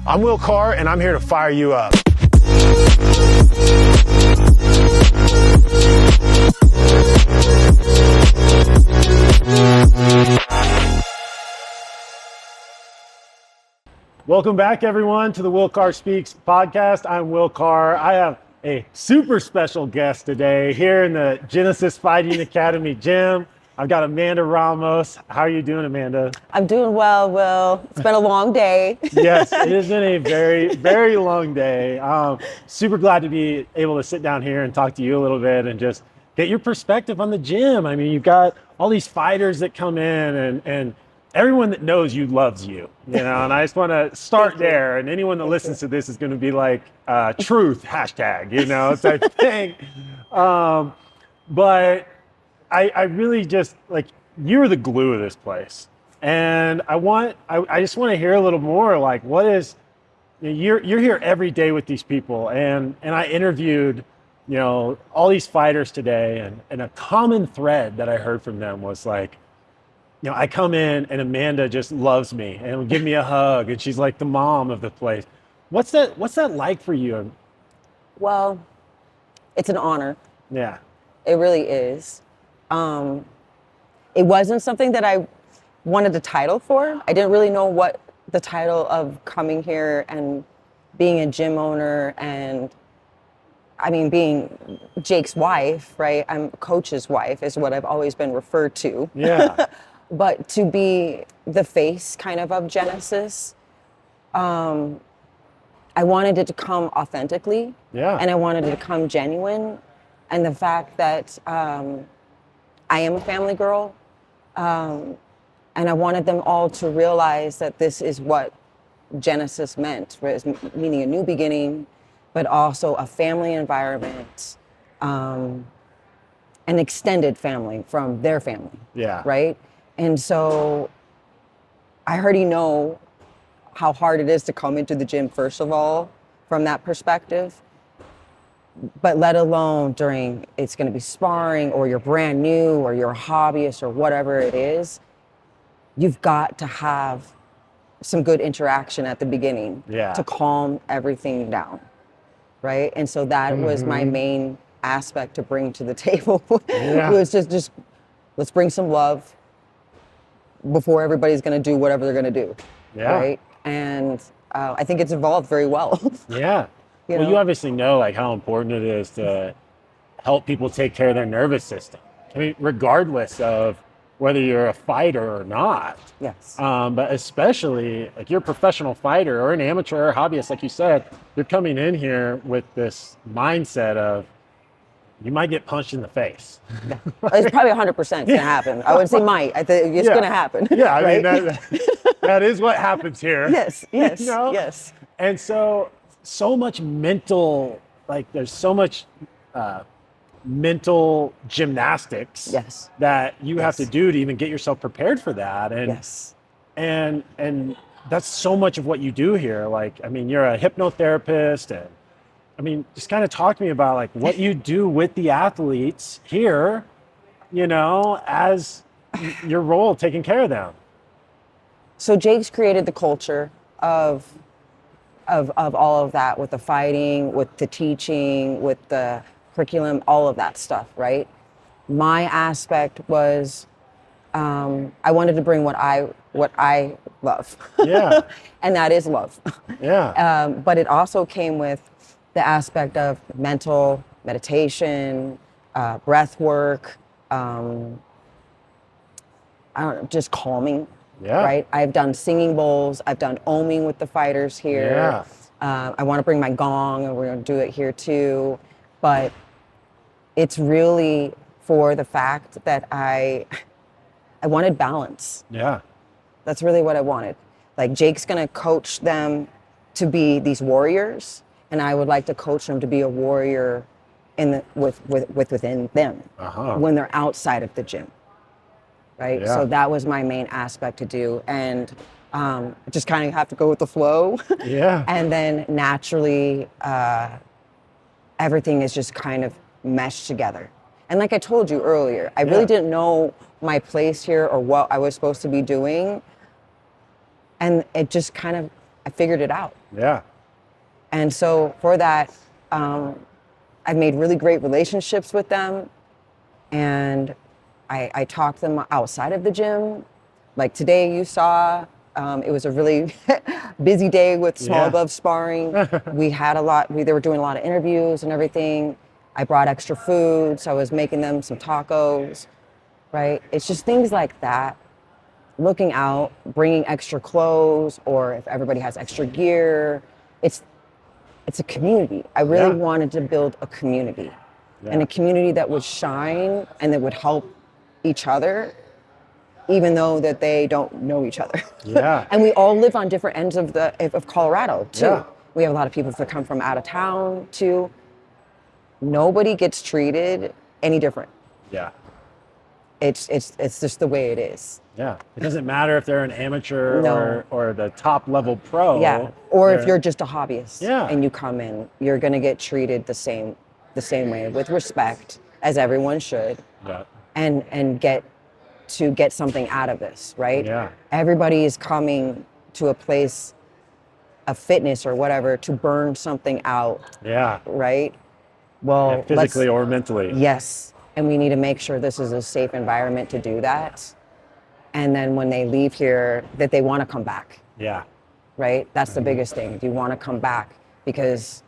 I'm Will Carr, and I'm here to fire you up. Welcome back, everyone, to the Will Carr Speaks podcast. I'm Will Carr. I have a super special guest today here in the Genesis Fighting Academy gym. I've got Amanda Ramos. How are you doing, Amanda? I'm doing well, Will. It's been a long day. Yes, it has been a very, very long day. Super glad to be able to sit down here and talk to you a little bit and just get your perspective on the gym. I mean, you've got all these fighters that come in and everyone that knows you loves you, and I just want to start there. And anyone that listens to this is going to be like, truth, hashtag, type thing. But I really just, like, you're the glue of this place. And I just want to hear a little more, like, what is, you're here every day with these people. And I interviewed, all these fighters today, and a common thread that I heard from them was like, I come in and Amanda just loves me and will give me a hug, and she's like the mom of the place. What's that like for you? Well, it's an honor. Yeah. It really is. It wasn't something that I wanted a title for. I didn't really know what the title of coming here and being a gym owner and, being Jake's wife, right? I'm coach's wife is what I've always been referred to. Yeah. But to be the face kind of Genesis, I wanted it to come authentically. Yeah. And I wanted it to come genuine. And the fact that I am a family girl, and I wanted them all to realize that this is what Genesis meant, meaning a new beginning, but also a family environment, an extended family from their family. Yeah. Right? And so I already know how hard it is to come into the gym, first of all, from that perspective. But let alone during, it's going to be sparring, or you're brand new, or you're a hobbyist, or whatever it is, you've got to have some good interaction at the beginning to calm everything down, right? And so that was my main aspect to bring to the table. It was just let's bring some love before everybody's going to do whatever they're going to do, right? And I think it's evolved very well. Yeah. You obviously know, like, how important it is to help people take care of their nervous system. I mean, regardless of whether you're a fighter or not. Yes. But especially, like, you're a professional fighter or an amateur or a hobbyist, like you said, you're coming in here with this mindset of, you might get punched in the face. Yeah. It's probably 100% going to happen. I would say might. I think it's going to happen. Yeah, I right? mean, that is what happens here. Yes, yes. And so much mental, like, there's so much mental gymnastics that you have to do to even get yourself prepared for that. And and that's so much of what you do here. Like, I mean, you're a hypnotherapist, and just kind of talk to me about, like, what you do with the athletes here, as your role taking care of them. So Jake's created the culture of all of that, with the fighting, with the teaching, with the curriculum, all of that stuff, right? My aspect was, I wanted to bring what I love. Yeah. And that is love. Yeah. But it also came with the aspect of mental meditation, breath work, just calming. Yeah. Right. I've done singing bowls. I've done oming with the fighters here. Yeah. I want to bring my gong, and we're going to do it here too. But it's really for the fact that I wanted balance. Yeah. That's really what I wanted. Like, Jake's going to coach them to be these warriors, and I would like to coach them to be a warrior within them when they're outside of the gym. Right. Yeah. So that was my main aspect to do. And just kind of have to go with the flow. Yeah. And then naturally, everything is just kind of meshed together. And like I told you earlier, I really didn't know my place here or what I was supposed to be doing. And it just kind of I figured it out. Yeah. And so for that, I've made really great relationships with them, and I talk to them outside of the gym. Like today you saw, it was a really busy day with small Yeah. glove sparring. We had they were doing a lot of interviews and everything. I brought extra food, so I was making them some tacos, right? It's just things like that. Looking out, bringing extra clothes, or if everybody has extra gear. It's a community. I really Yeah. wanted to build a community, and Yeah. a community that would shine and that would help each other, even though that they don't know each other. Yeah. And we all live on different ends of Colorado too. Yeah. We have a lot of people that come from out of town too. Nobody gets treated any different. Yeah. It's just the way it is. Yeah. It doesn't matter if they're an amateur No. or the top level pro. Yeah. Or if They're- you're just a hobbyist Yeah. and you come in, you're gonna get treated the same way, with respect, as everyone should, Yeah. and get something out of this, right? Yeah. Everybody is coming to a place of fitness or whatever to burn something out, Yeah. right? Well, Yeah, physically or mentally. yes, and we need to make sure this is a safe environment to do that. And then when they leave here, that they want to come back, Yeah. right? That's the biggest thing. You want to come back, because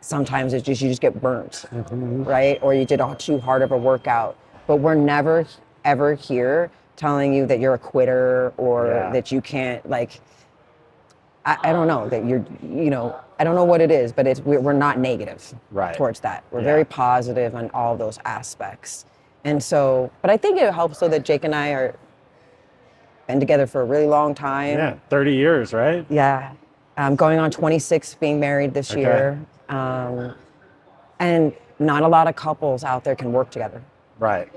sometimes it's just you just get burnt, right? Or you did too hard of a workout. But we're never ever here telling you that you're a quitter or Yeah. that you can't, like, I don't know, that you're, I don't know what it is, but we're not negative Right. towards that. We're Yeah. very positive on all those aspects. And so, but I think it helps so that Jake and I are been together for a really long time. Yeah. 30 years, right? Yeah. Going on 26, being married this Okay. year. And not a lot of couples out there can work together. Right.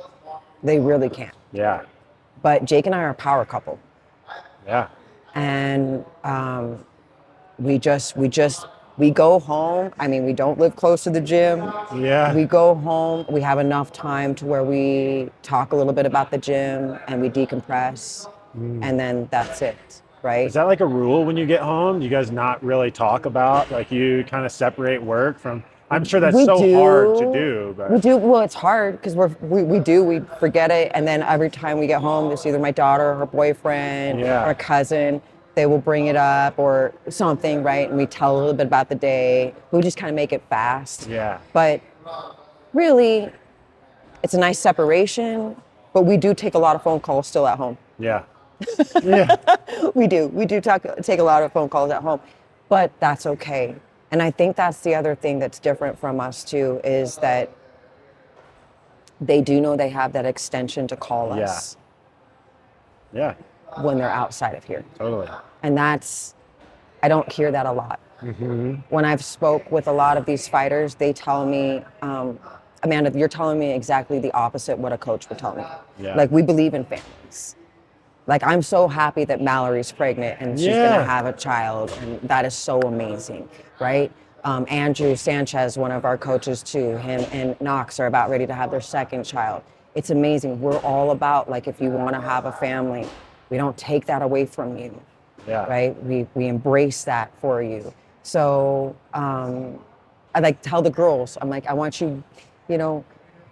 They really can't. Yeah. But Jake and I are a power couple. Yeah. And we go home. I mean, we don't live close to the gym. Yeah. We go home. We have enough time to where we talk a little bit about the gym and we decompress. And then that's it, right? Is that like a rule when you get home? You guys not really talk about, like, you kind of separate work from, I'm sure that's We so do. hard to do, but We do. Well, it's hard because we forget it. And then every time we get home, it's either my daughter or her boyfriend Yeah. or a cousin. They will bring it up or something, right? And we tell a little bit about the day. We just kind of make it fast. yeah. But really, it's a nice separation. But we do take a lot of phone calls still at home. Yeah. Yeah. We do. We do take a lot of phone calls at home, but that's okay. And I think that's the other thing that's different from us too, is that they do know they have that extension to call us Yeah. when they're outside of here. Totally. And I don't hear that a lot. When I've spoke with a lot of these fighters, they tell me, Amanda, you're telling me exactly the opposite what a coach would tell me. Yeah. Like, we believe in families. Like, I'm so happy that Mallory's pregnant and she's Yeah. gonna have a child, and that is so amazing, right? Andrew Sanchez, one of our coaches too, him and Knox are about ready to have their second child. It's amazing. We're all about, like, if you wanna have a family, we don't take that away from you, Yeah. right? We embrace that for you. So I like tell the girls, I'm like, I want you,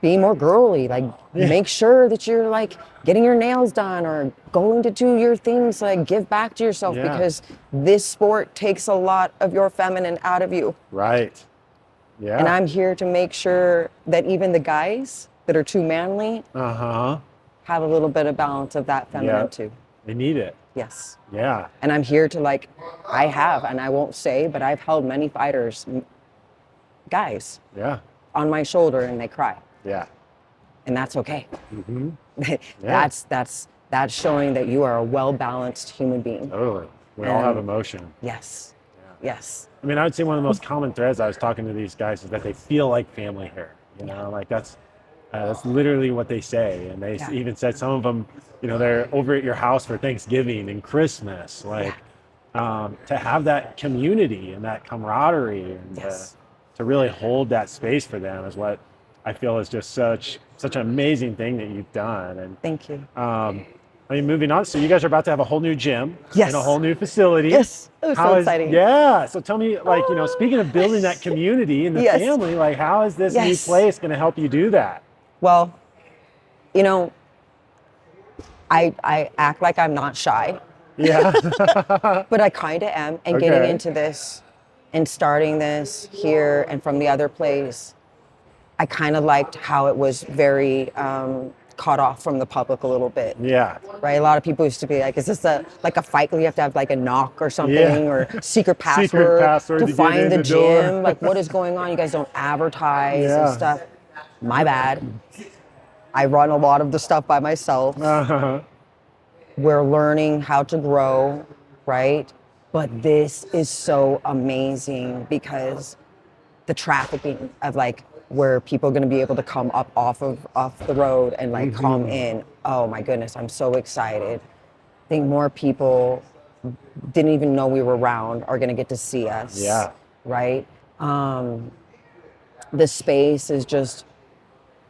be more girly. Like, make sure that you're like getting your nails done or going to do your things, like give back to yourself, Yeah. because this sport takes a lot of your feminine out of you. Right. Yeah. And I'm here to make sure that even the guys that are too manly Uh-huh. have a little bit of balance of that feminine Yeah. too. They need it. Yes. Yeah. And I'm here to, like, I have, and I won't say, but I've held many fighters, guys, Yeah. on my shoulder and they cry. Yeah. And that's okay. Mm-hmm. That's showing that you are a well-balanced human being. Totally. We all have And- emotion. Yes. Yes. I mean, I would say one of the most common threads I was talking to these guys is that they feel like family here. Like that's literally what they say. And they Yeah. even said some of them, they're over at your house for Thanksgiving and Christmas. Like, to have that community and that camaraderie and Yes. to really hold that space for them is what I feel is just such an amazing thing that you've done. And Thank you. I I mean, moving on. So you guys are about to have a whole new gym and a whole new facility. Yes. It was so exciting. Yeah. So tell me, like, speaking of building that community and the Yes. family, like, how is this new Yes. place going to help you do that? Well, I act like I'm not shy, Yeah. but I kind of am. And Okay. getting into this and starting this here and from the other place, I kind of liked how it was very cut off from the public a little bit. Yeah. Right? A lot of people used to be like, is this like a fight where you have to have like a knock or something, Yeah. or secret password to to get find in the the gym? door. Like, what is going on? You guys don't advertise Yeah. and stuff. My bad. I run a lot of the stuff by myself. Uh-huh. We're learning how to grow, right? But this is so amazing because the trafficking of like where people are going to be able to come up off the road and like come in. Oh my goodness, I'm so excited. I think more people didn't even know we were around are going to get to see us. Yeah. Right? The space is just,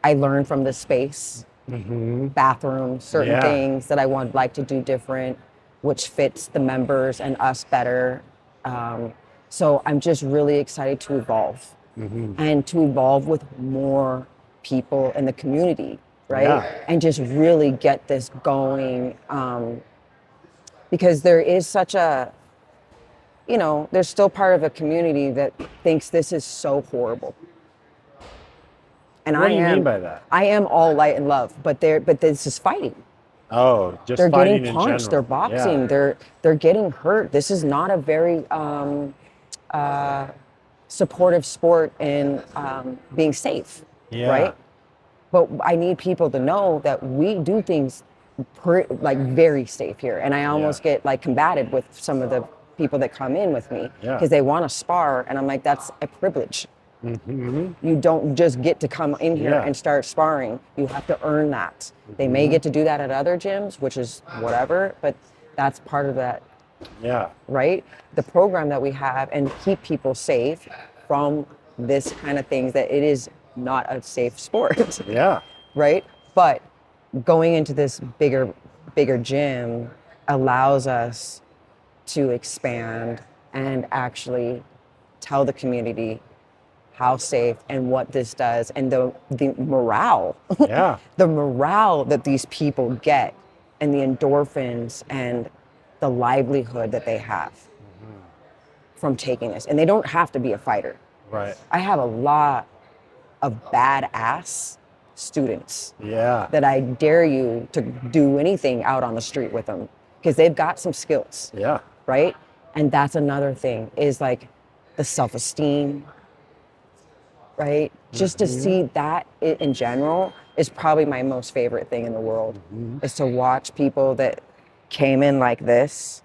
I learned from the space. Bathrooms, certain things that I would like to do different, which fits the members and us better. So I'm just really excited to evolve and to evolve with more people in the community, right? Yeah. And just really get this going, because there is such a, there's still part of a community that thinks this is so horrible. And What do you mean by that? I am all light and love, but this is fighting. Oh, just They're fighting getting in punched. general. They're boxing. Yeah. They're getting hurt. This is not a very supportive sport in being safe, Yeah. right? But I need people to know that we do things like very safe here, and I almost get like combated with some of the people that come in with me because they want to spar, and I'm like, that's a privilege. You don't just get to come in here and start sparring. You have to earn that. They may get to do that at other gyms, which is whatever, but that's part of that. Yeah. Right? The program that we have and keep people safe from this kind of things, that it is not a safe sport. Yeah. Right? But going into this bigger gym allows us to expand and actually tell the community how safe and what this does, and the morale, the morale that these people get, and the endorphins and the livelihood that they have from taking this. And they don't have to be a fighter. Right. I have a lot of badass students that I dare you to do anything out on the street with them, because they've got some skills. Yeah. Right? And that's another thing, is like the self-esteem, right? Just to see that in general is probably my most favorite thing in the world, is to watch people that came in like this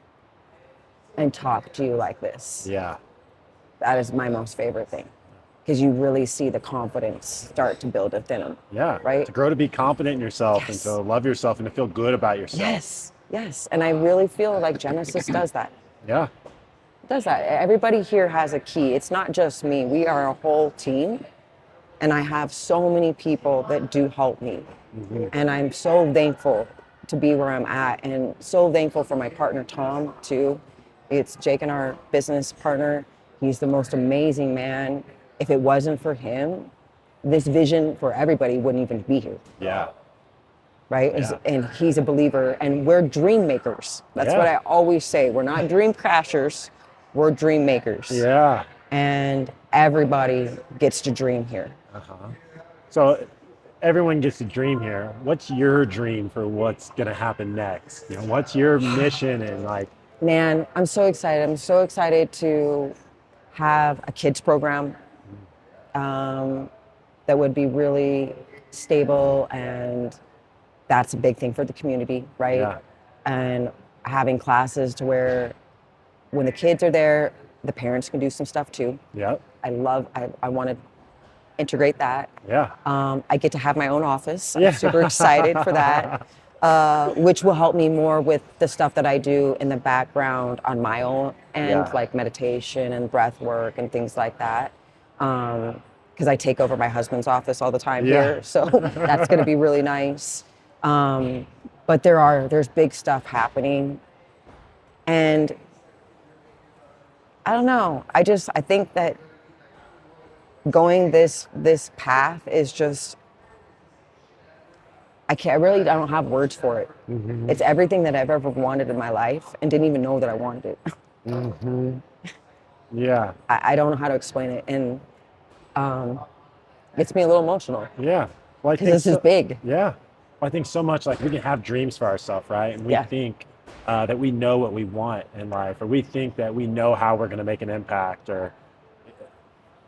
and talk to you like this. Yeah. That is my most favorite thing, because you really see the confidence start to build within them. Yeah. Right? To grow to be confident in yourself and to love yourself and to feel good about yourself. Yes. Yes. And I really feel like Genesis does that. Yeah. Does that. Everybody here has a key. It's not just me. We are a whole team. And I have so many people that do help me. And I'm so thankful to be where I'm at, and so thankful for my partner, Tom, too. It's Jake and our business partner. He's the most amazing man. If it wasn't for him, this vision for everybody wouldn't even be here. Yeah. Right? Yeah. And he's a believer, and we're dream makers. That's what I always say. We're not dream crashers, we're dream makers. Yeah. And everybody gets to dream here. So everyone gets to dream here. What's your dream for what's going to happen next? What's your mission? And like, man, I'm so excited. I'm so excited to have a kids program that would be really stable, and that's a big thing for the community, right? Yeah. And having classes to where when the kids are there, the parents can do some stuff too. Yep. I want to integrate that. Yeah. I get to have my own office. I'm super excited for that, which will help me more with the stuff that I do in the background on my own end, like meditation and breath work and things like that. Because I take over my husband's office all the time here, so that's going to be really nice. But there's big stuff happening. And I don't know. I think that going this path is just, I really don't have words for it. Mm-hmm. It's everything that I've ever wanted in my life and didn't even know that I wanted it. Mm-hmm. Yeah. I don't know how to explain it. And gets me a little emotional Yeah. Well, I because think this is big. Yeah. Well, I think so much like we can have dreams for ourselves, right? And we Yeah. think that we know what we want in life, or we think that we know how we're going to make an impact,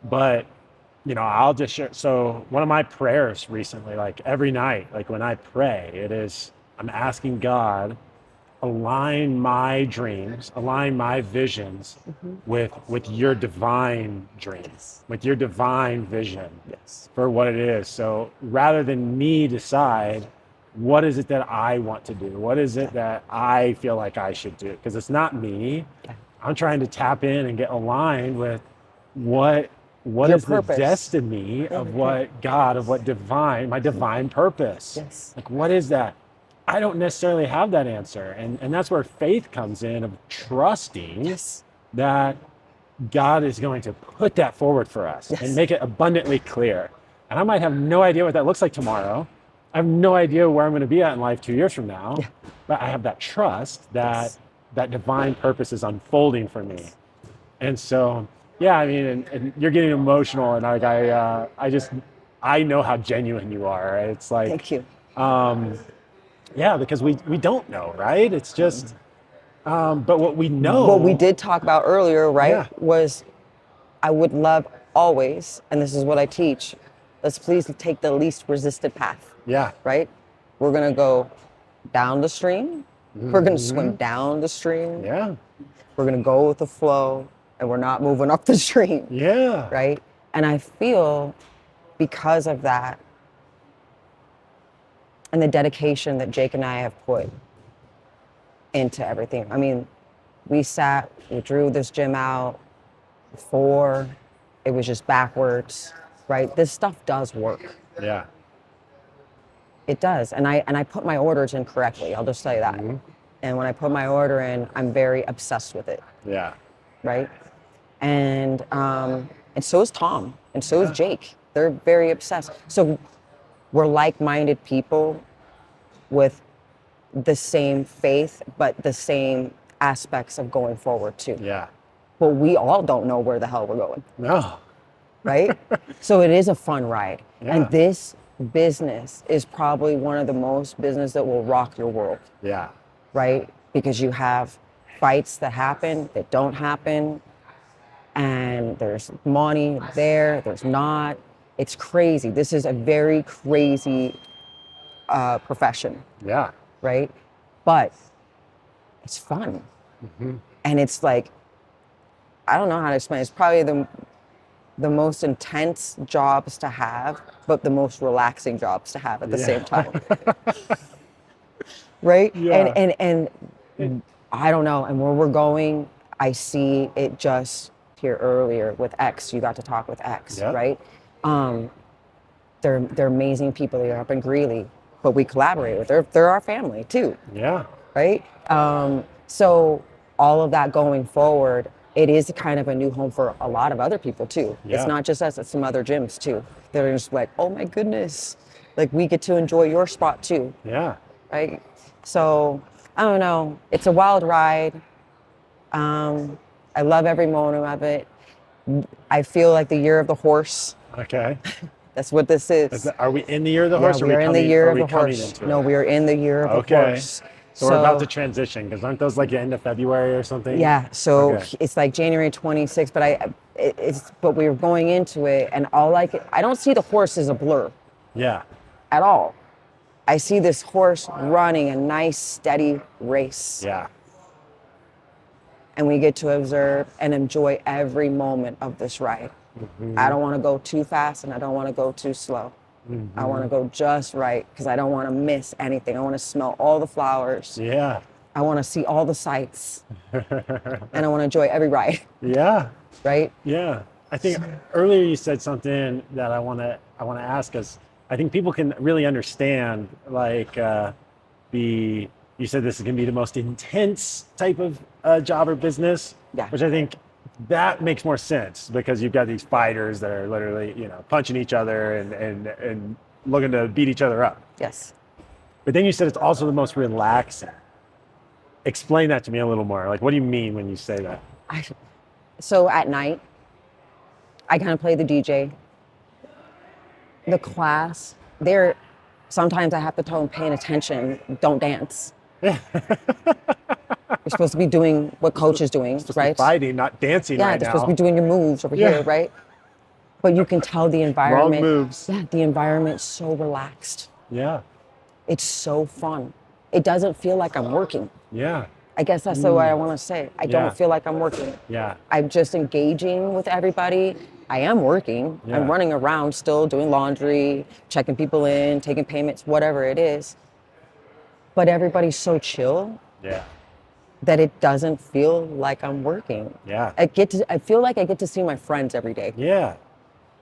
but I'll just share. So one of my prayers recently, like every night, like when I pray, I'm asking God, align my dreams, align my visions with your divine dreams, with your divine vision Yes. for what it is. So rather than me decide what is it that I want to do, what is it that I feel like I should do, because it's not me. Yeah. I'm trying to tap in and get aligned with what Your is the purpose. destiny of what God, of what my divine purpose. Yes. Like, what is that? I don't necessarily have that answer. And that's where faith comes in, of trusting Yes. that God is going to put that forward for us Yes. and make it abundantly clear. And I might have no idea what that looks like tomorrow. I have no idea where I'm going to be at in life 2 years from now. Yeah. But I have that trust that Yes. that divine purpose is unfolding for me. And so, yeah, I mean, and you're getting emotional, and like I know how genuine you are. Right? It's like, Thank you. Yeah, because we don't know, right? It's just, but what we know. What we did talk about earlier, right, Yeah. was I would love always, and this is what I teach, let's please take the least resisted path, Yeah. right? We're going to go down the stream. We're going to swim down the stream. Yeah. We're going to go with the flow, and we're not moving up the stream. Yeah. Right? And I feel because of that and the dedication that Jake and I have put into everything. I mean, we drew this gym out before, it was just backwards, right? This stuff does work. Yeah. It does. And I put my orders in correctly. I'll just tell you that. And when I put my order in, I'm very obsessed with it. Yeah. Right? And so is Tom, and so is Jake. They're very obsessed. So we're like-minded people with the same faith, but the same aspects of going forward too. Yeah. But we all don't know where the hell we're going. No. Right? So it is a fun ride. Yeah. And this business is probably one of the most business that will rock your world. Yeah. Right? Because you have fights that happen, that don't happen, and there's money there's not. It's crazy. This is a very crazy profession, Yeah. right? But it's fun. And it's like, I don't know how to explain. It's probably the most intense jobs to have, but the most relaxing jobs to have at the same time. Right? Yeah. And I don't know. And where we're going, I see it just here earlier with X. You got to talk with X, Yeah. right? They're amazing people. They're up in Greeley, but we collaborate with. They're our family too, Yeah. right? So all of that going forward, it is kind of a new home for a lot of other people too. Yeah. It's not just us, it's some other gyms too. They're just like, oh my goodness, like we get to enjoy your spot too, Yeah. right? So I don't know, it's a wild ride. I love every moment of it. I feel like the year of the horse. Okay. That's what this is. Are we in the year of the horse? Yeah, or we are in the year are of we the coming horse. into No, it? we are in the year of the horse. So we're about to transition, because aren't those like the end of February or something? Yeah, so Okay. it's like January 26th, but we were going into it, and I don't see the horse as a blur Yeah. at all. I see this horse running a nice, steady race. Yeah. And we get to observe and enjoy every moment of this ride. I don't want to go too fast, and I don't want to go too slow. I want to go just right, because I don't want to miss anything. I want to smell all the flowers. Yeah. I want to see all the sights. And I want to enjoy every ride, Yeah. right? Yeah. I think earlier you said something that I want to ask us. I think people can really understand, like, be, you said this is going to be the most intense type of job or business, Yeah. which I think that makes more sense because you've got these fighters that are literally, you know, punching each other and looking to beat each other up. Yes. But then you said it's also the most relaxing. Explain that to me a little more. Like, what do you mean when you say that? So at night, I kind of play the DJ. The class, sometimes I have to tell them, paying attention, don't dance. You're supposed to be doing what coach is doing, right? Fighting, not dancing Yeah, right they're now. supposed to be doing your moves over here, right? But you can tell the environment. Wrong moves. Yeah, the environment's so relaxed. Yeah. It's so fun. It doesn't feel like I'm working. Yeah. I guess that's the way I want to say. I don't feel like I'm working. Yeah. I'm just engaging with everybody. I am working. Yeah. I'm running around still, doing laundry, checking people in, taking payments, whatever it is. But everybody's so chill that it doesn't feel like I'm working. Yeah. I feel like I get to see my friends every day. Yeah.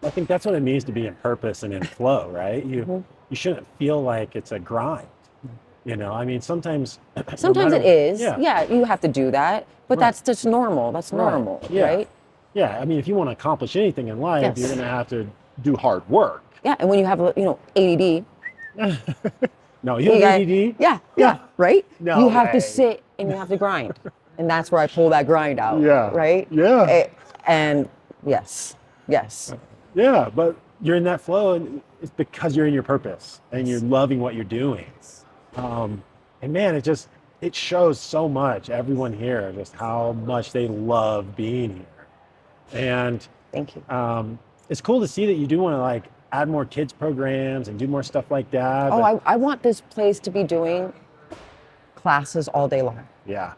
I think that's what it means to be in purpose and in flow, right? You shouldn't feel like it's a grind. You know, I mean, sometimes it is. Yeah, you have to do that. But that's just normal. That's normal, right? Yeah, I mean, if you want to accomplish anything in life, Yes. you're going to have to do hard work. Yeah, and when you have, ADD. No, you have ADD? Yeah, right? No you have way. to sit and you have to grind. And that's where I pull that grind out, right? Yeah. And yes. Yeah, but you're in that flow, and it's because you're in your purpose and you're loving what you're doing. And man, it shows so much, everyone here, just how much they love being here. And thank you. It's cool to see that you do want to like add more kids programs and do more stuff like that. Oh, I want this place to be doing classes all day long. Yeah.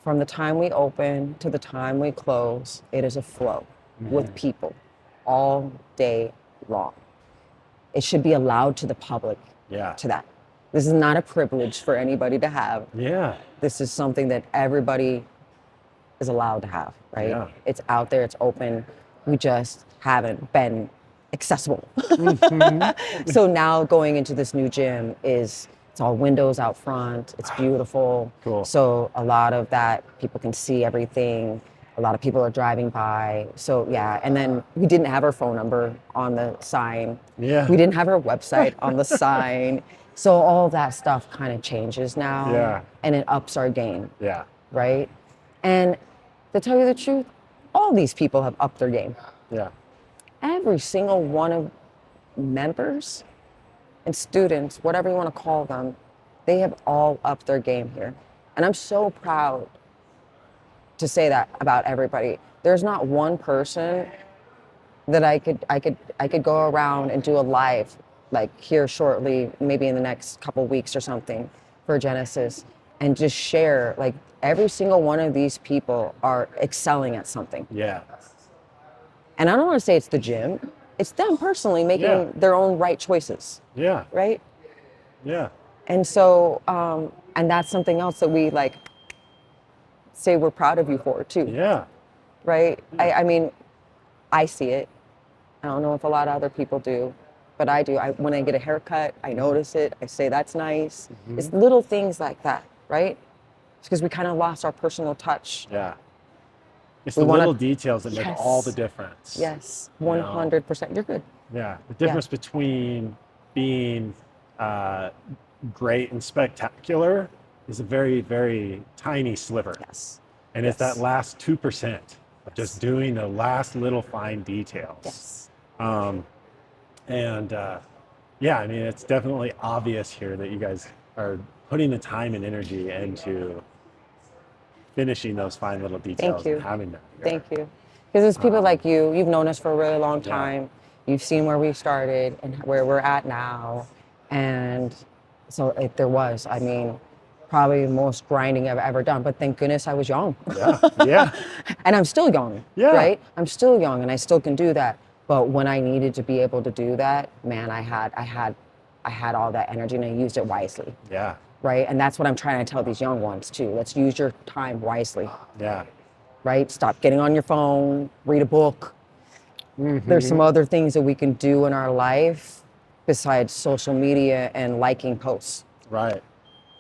From the time we open to the time we close, it is a flow with people all day long. It should be allowed to the public to that. This is not a privilege for anybody to have. Yeah. This is something that everybody is allowed to have, right? Yeah. It's out there, it's open. We just haven't been accessible. So now going into this new gym it's all windows out front. It's beautiful. Cool. So a lot of that, people can see everything. A lot of people are driving by. So yeah, and then we didn't have our phone number on the sign. Yeah. We didn't have our website on the sign. So all that stuff kind of changes now. Yeah. And it ups our game. Yeah. Right? And to tell you the truth, all these people have upped their game. Yeah. Every single one of members and students, whatever you want to call them, they have all upped their game here. And I'm so proud to say that about everybody. There's not one person that I could go around and do a live like here shortly, maybe in the next couple weeks or something for Genesis, and just share, like every single one of these people are excelling at something. Yeah. And I don't want to say it's the gym, it's them personally making their own right choices. Yeah. Right? Yeah. And so, and that's something else that we like say we're proud of you for too. Yeah. Right? I mean, I see it. I don't know if a lot of other people do, but I do. When I get a haircut, I notice it. I say, that's nice. It's little things like that, right? It's because we kind of lost our personal touch. Yeah. It's the little details that make all the difference. Yes, 100%. You're good. Yeah. The difference between being great and spectacular is a very, very tiny sliver. Yes. And it's that last 2% of just doing the last little fine details. Yes. Yeah, I mean, it's definitely obvious here that you guys are putting the time and energy into finishing those fine little details. Thank you. And having them. Thank you. Because it's people like you. You've known us for a really long time. You've seen where we started and where we're at now. And so there was, I mean, probably the most grinding I've ever done. But thank goodness I was young. Yeah. And I'm still young, Yeah. right? I'm still young and I still can do that. But when I needed to be able to do that, man, I had all that energy and I used it wisely. Yeah. Right? And that's what I'm trying to tell these young ones too. Let's use your time wisely. Yeah. Right? Stop getting on your phone, read a book. There's some other things that we can do in our life besides social media and liking posts. Right.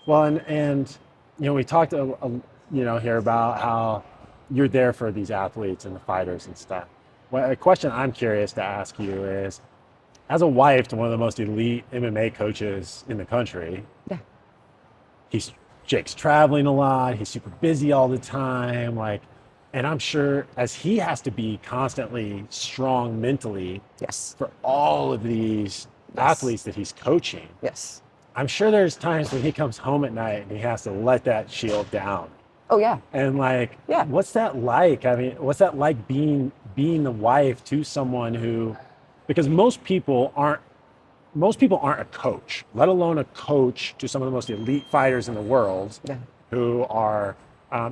Well, and we talked here about how you're there for these athletes and the fighters and stuff. Well, a question I'm curious to ask you is, as a wife to one of the most elite MMA coaches in the country, Yeah. Jake's traveling a lot. He's super busy all the time. And I'm sure as he has to be constantly strong mentally Yes. for all of these athletes that he's coaching, Yes. I'm sure there's times when he comes home at night and he has to let that shield down. Oh yeah. And Yeah. what's that like? I mean, what's that like being the wife to someone who, because most people aren't a coach, let alone a coach to some of the most elite fighters in the world, Yeah. who are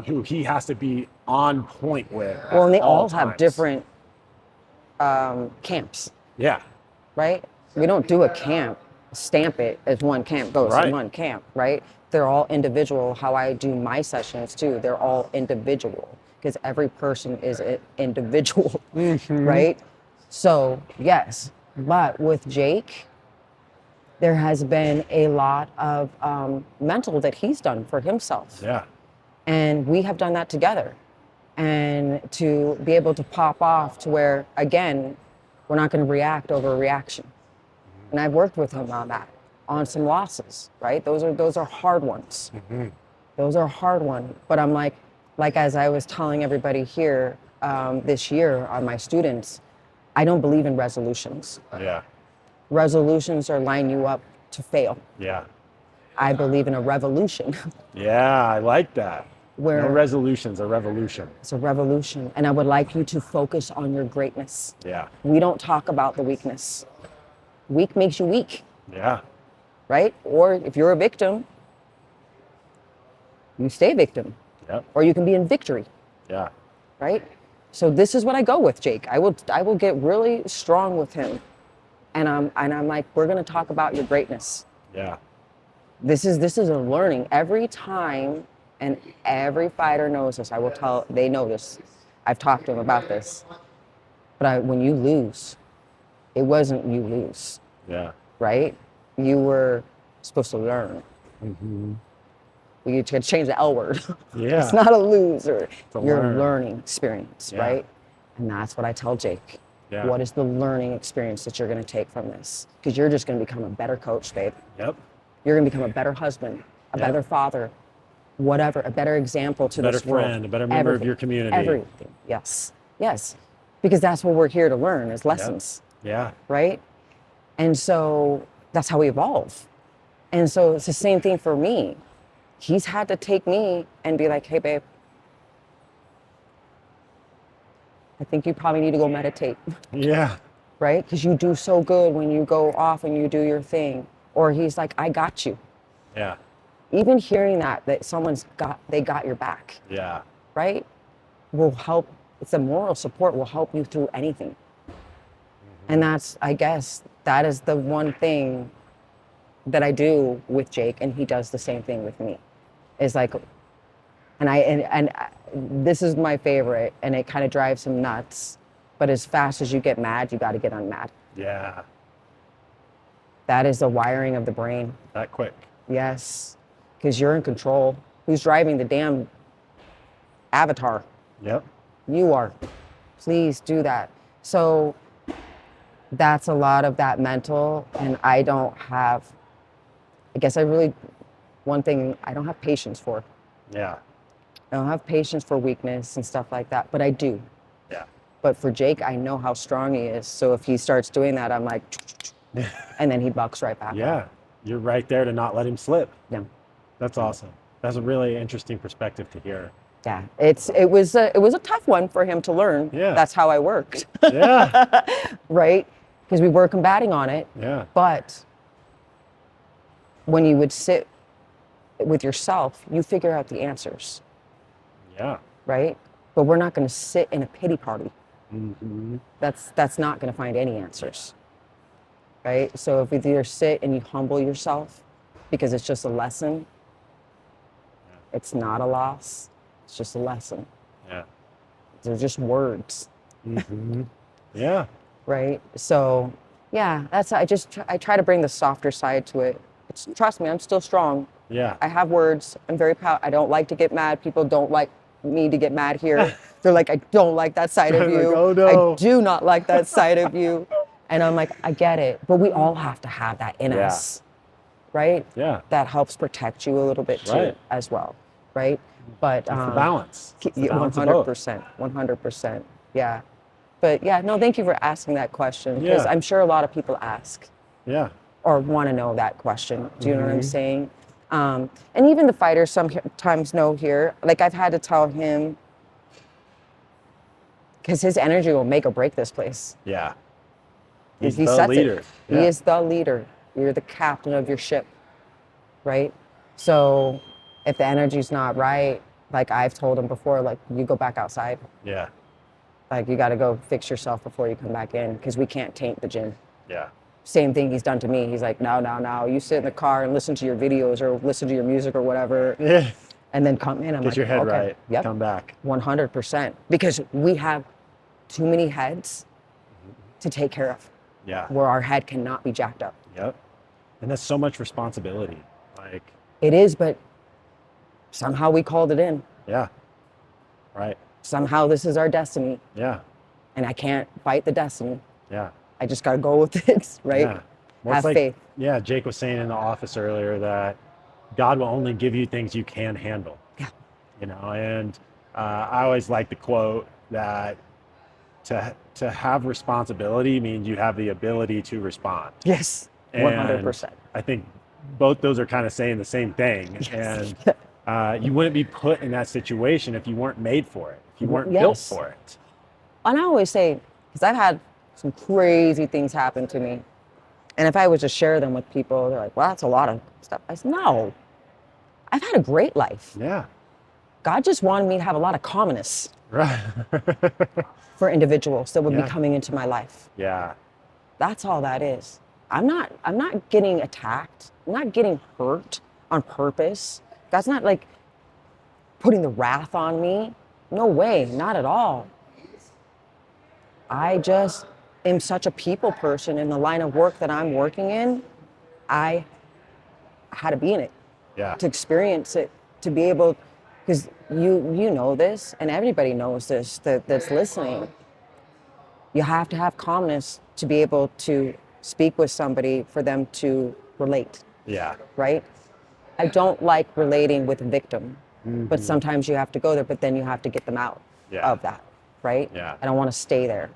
who he has to be on point with. Well, and they all all have times. different camps, Yeah. right? We don't do a camp, stamp it as one camp goes to Right. one camp, right? They're all individual. How I do my sessions too, they're all individual because every person is an individual, right? So yes, but with Jake, there has been a lot of mental that he's done for himself. Yeah. And we have done that together. And to be able to pop off to where, again, we're not going to react over a reaction. And I've worked with him on that, on some losses, right? Those are hard ones. Those are hard ones. But I'm like as I was telling everybody here this year on my students, I don't believe in resolutions. Yeah. Resolutions are line you up to fail. Yeah. I believe in a revolution. Yeah. I like that. Where no resolutions, a revolution. It's a revolution. And I would like you to focus on your greatness. Yeah. We don't talk about the weakness. Weak makes you weak, Yeah. right? Or if you're a victim, you stay victim. Yep. Or you can be in victory, Yeah. right? So this is what I go with Jake. I will get really strong with him. And I'm like, we're gonna talk about your greatness. Yeah. This is a learning. Every time, and every fighter knows this, they know this. I've talked to them about this. But when you lose, it wasn't you lose, Yeah. right? You were supposed to learn. You could change the L word. Yeah. It's not a loser. a You're learn. learning experience, Yeah. right? And that's what I tell Jake. Yeah. What is the learning experience that you're going to take from this? Because you're just going to become a better coach, babe. Yep. You're going to become a better husband, a Yep. better father, whatever, a better example to Better this world. friend, a better member of your community. Everything. Yes. Yes. Because that's what we're here to learn is lessons, Yeah. right? And so that's how we evolve. And so it's the same thing for me. He's had to take me and be like, hey, babe, I think you probably need to go meditate, Yeah. right? Because you do so good when you go off and you do your thing. Or he's like, I got you. Yeah. Even hearing that they got your back, Yeah. right? Will help. It's a moral support will help you through anything. And that's, I guess, that is the one thing that I do with Jake, and he does the same thing with me. Is like, and this is my favorite, and it kind of drives him nuts. But as fast as you get mad, you got to get unmad. Yeah. That is the wiring of the brain. That quick. Yes, because you're in control. Who's driving the damn avatar? Yep. You are. Please do that. So that's a lot of that mental, and I don't have, one thing I don't have patience for. Yeah. I don't have patience for weakness and stuff like that, but I do. Yeah. But for Jake, I know how strong he is. So if he starts doing that, I'm like, and then he bucks right back. Yeah. You're right there to not let him slip. Yeah. That's awesome. That's a really interesting perspective to hear. Yeah. It was a tough one for him to learn. Yeah. That's how I worked. Yeah. Right? Because we were combating on it. Yeah. But when you would sit with yourself, you figure out the answers. Yeah. Right? But we're not going to sit in a pity party. Mm-hmm. That's not going to find any answers. Right? So if you either sit and you humble yourself because it's just a lesson, it's not a loss, it's just a lesson. Yeah. They're just words. Mm-hmm. Yeah. Right? So yeah, I try to bring the softer side to it. Trust me, I'm still strong. Yeah. I have words. I'm very proud. I don't like to get mad. People don't like me to get mad here. They're like, I don't like that side of Like, you. oh I no. do not like that side of you. And I'm like, I get it. But we all have to have that in Yeah. us, right? Yeah. That helps protect you a little bit too, Right. as well, right? But It's the balance. It's the balance of both. 100%, 100%. Yeah. But yeah, no, thank you for asking that question, because Yeah. I'm sure a lot of people ask Yeah. or want to know that question. Do you know what I'm saying? And even the fighters sometimes know here. Like, I've had to tell him, because his energy will make or break this place. Yeah. He He's the sets it. leader. He Yeah. is the leader. You're the captain of your ship, right? So if the energy's not right, like I've told him before, like, you go back outside. Yeah. Like, you got to go fix yourself before you come back in, because we can't taint the gym. Yeah. Same thing he's done to me. He's like, no. You sit in the car and listen to your videos or listen to your music or whatever, Yeah. and then come in. I'm Get like, your head okay, right. yep, Come back. 100%. Because we have too many heads to take care of, Yeah. where our head cannot be jacked up. Yep. And that's so much responsibility. Like, It is, but somehow we called it in. yeah. Right. Somehow this is our destiny, Yeah. and I can't fight the destiny. Yeah. I just got to go with it, right? Yeah. Well, Have it's like, faith. yeah, Jake was saying in the office earlier that God will only give you things you can handle. Yeah. You know, and I always like the quote that to have responsibility means you have the ability to respond. Yes, 100%. And I think both those are kind of saying the same thing. Yes. And you wouldn't be put in that situation if you weren't made for it, if you weren't built Yes. for it. And I always say, because I've had some crazy things happen to me, and if I was to share them with people, they're like, well, that's a lot of stuff. I said, no, I've had a great life. Yeah. God just wanted me to have a lot of calmness Right. for individuals that would Yeah. be coming into my life. Yeah. That's all that is. I'm not getting attacked. I'm not getting hurt on purpose. God's not like putting the wrath on me. No way, not at all. I just am such a people person in the line of work that I'm working in. I had to be in it Yeah. to experience it, to be able, because you know this, and everybody knows this that's listening. You have to have calmness to be able to speak with somebody for them to relate, Yeah. right? I don't like relating with a victim, but sometimes you have to go there, but then you have to get them out Yeah. of that, right? Yeah. I don't want to stay there,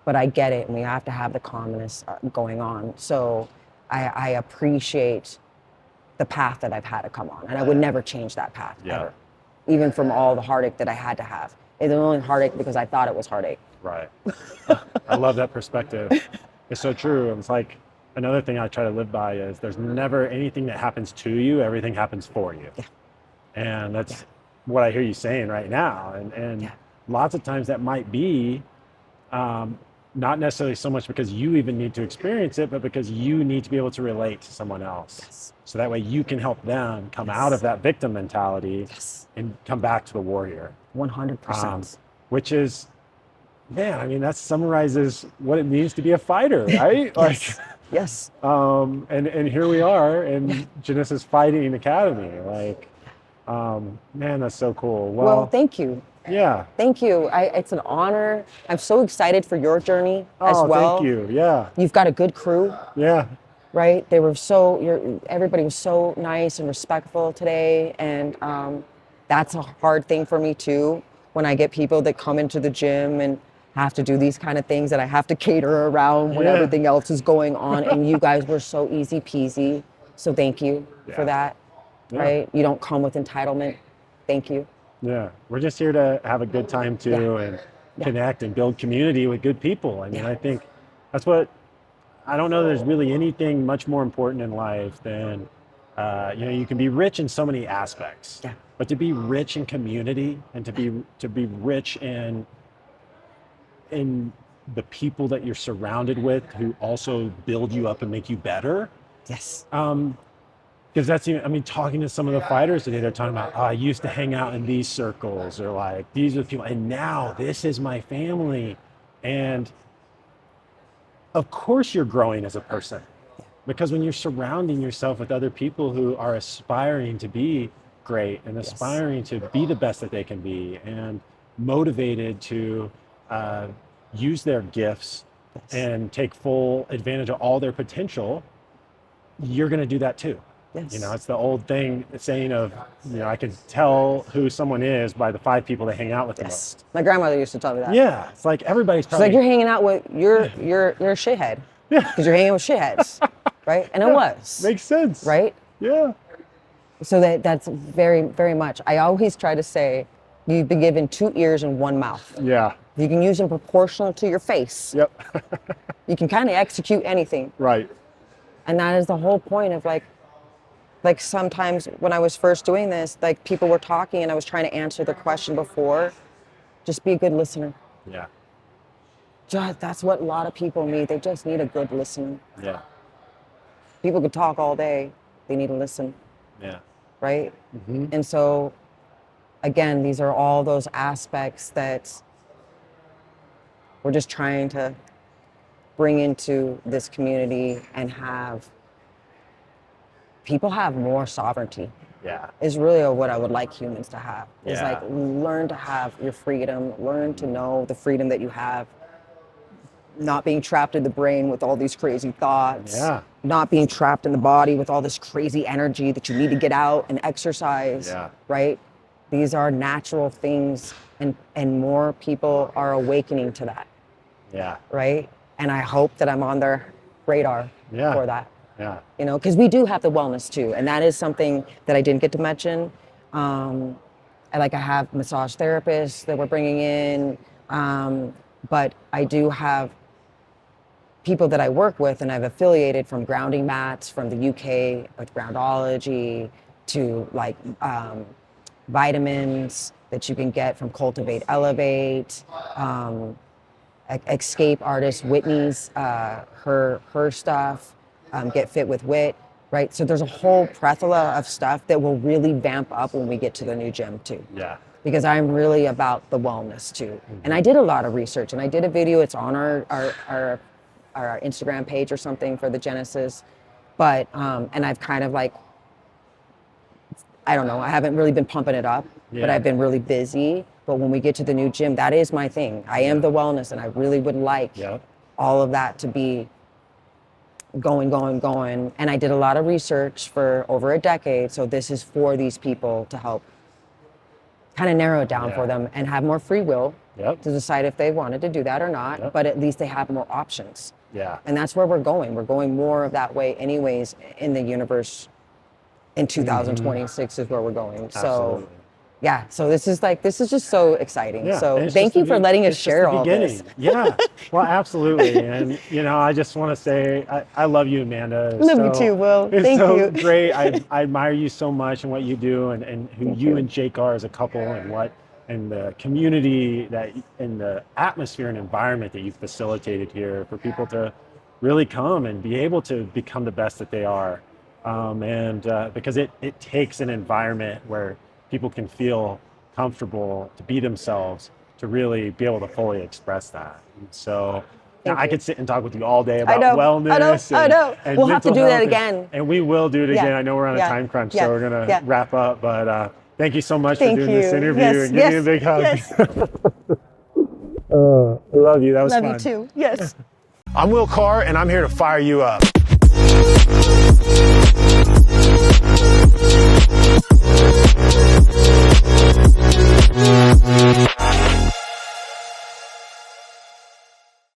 but I get it, and we have to have the calmness going on. So I appreciate the path that I've had to come on, and I would never change that path, Yeah. ever, even from all the heartache that I had to have. It's only heartache because I thought it was heartache. Right. I love that perspective. It's so true. It's like another thing I try to live by is there's never anything that happens to you, everything happens for you. Yeah. And that's what I hear you saying right now. And Yeah. lots of times that might be not necessarily so much because you even need to experience it, but because you need to be able to relate to someone else. Yes. So that way you can help them come Yes. out of that victim mentality Yes. and come back to the warrior. 100%. Which is, man, I mean, that summarizes what it means to be a fighter, right? Like, Yes. and here we are in Genesis Fighting Academy. Like, man, that's so cool. Well, thank you. Yeah. Thank you. It's an honor. I'm so excited for your journey as Oh, well. thank you. Yeah. You've got a good crew, Yeah. right? Everybody was so nice and respectful today, and that's a hard thing for me too. When I get people that come into the gym and have to do these kind of things that I have to cater around when Yeah. everything else is going on, and you guys were so easy peasy. So thank you for Yeah. that, Yeah. right? You don't come with entitlement. Thank you. Yeah. We're just here to have a good time too and connect and build community with good people. I mean, I think that's what, I don't know there's really anything much more important in life than, you can be rich in so many aspects, Yeah. but to be rich in community and to be rich in the people that you're surrounded with who also build you up and make you better. Yes. Because talking to some of the fighters today, they're talking about, I used to hang out in these circles, or like, these are the people, and now this is my family. And of course you're growing as a person, Because when you're surrounding yourself with other people who are aspiring to be great and aspiring to be the best that they can be and motivated to use their gifts and take full advantage of all their potential, you're going to do that too. Yes. You know, it's the old saying of, you know, I can tell who someone is by the 5 people they hang out with the most. My grandmother used to tell me that. Yeah, it's like everybody's probably... She's like, you're hanging out with, you're a shithead. Yeah. Because you're hanging with shitheads, right? And it was. Makes sense. Right? Yeah. So that's very, very much. I always try to say, you've been given 2 ears and 1 mouth. Yeah. You can use them proportional to your face. Yep. You can kind of execute anything. Right. And that is the whole point of like sometimes when I was first doing this, like people were talking and I was trying to answer the question before, just be a good listener. Yeah. That's what a lot of people need. They just need a good listener. Yeah. People could talk all day. They need to listen. Yeah. Right? Mm-hmm. And so, again, these are all those aspects that we're just trying to bring into this community and have people have more sovereignty. Yeah. Is really what I would like humans to have. Is Yeah. like learn to have your freedom, learn to know the freedom that you have, not being trapped in the brain with all these crazy thoughts, Yeah. not being trapped in the body with all this crazy energy that you need to get out and exercise, Yeah. right? These are natural things and more people are awakening to that, Yeah. right? And I hope that I'm on their radar Yeah. for that. Yeah. You know, because we do have the wellness too, and that is something that I didn't get to mention. I have massage therapists that we're bringing in, but I do have people that I work with, and I've affiliated from grounding mats from the UK with Groundology to like vitamins that you can get from Cultivate Elevate. Escape artist Whitney's her stuff. Get Fit with Wit, right? So there's a whole plethora of stuff that will really vamp up when we get to the new gym too. Yeah. Because I'm really about the wellness too. Mm-hmm. And I did a lot of research and I did a video, it's on our Instagram page or something for the Genesis. But, and I've kind of like, I don't know, I haven't really been pumping it up, but I've been really busy. But when we get to the new gym, that is my thing. I am the wellness and I really would like all of that to be going. And I did a lot of research for over a decade. So this is for these people to help kind of narrow it down for them and have more free will to decide if they wanted to do that or not. But at least they have more options. Yeah. And that's where we're going. We're going more of that way anyways in the universe. In 2026 is where we're going. Absolutely. So yeah, so this is just so exciting. Yeah. So thank you for letting us share all this. Yeah, well, absolutely. And, you know, I just want to say, I love you, Amanda. Love you too, Will. It's Thank so you. great. I admire you so much and what you do and who you and Jake are as a couple and the community and the atmosphere and environment that you've facilitated here for people to really come and be able to become the best that they are. Because it takes an environment where people can feel comfortable to be themselves, to really be able to fully express that. And so I could sit and talk with you all day about wellness. I know. And we'll have to do that and, again. And we will do it again. I know we're on a time crunch, so we're going to wrap up. But thank you so much for doing this interview and give me a big hug. Yes. I love you. That was fun. Love you too. Yes. I'm Will Carr, and I'm here to fire you up.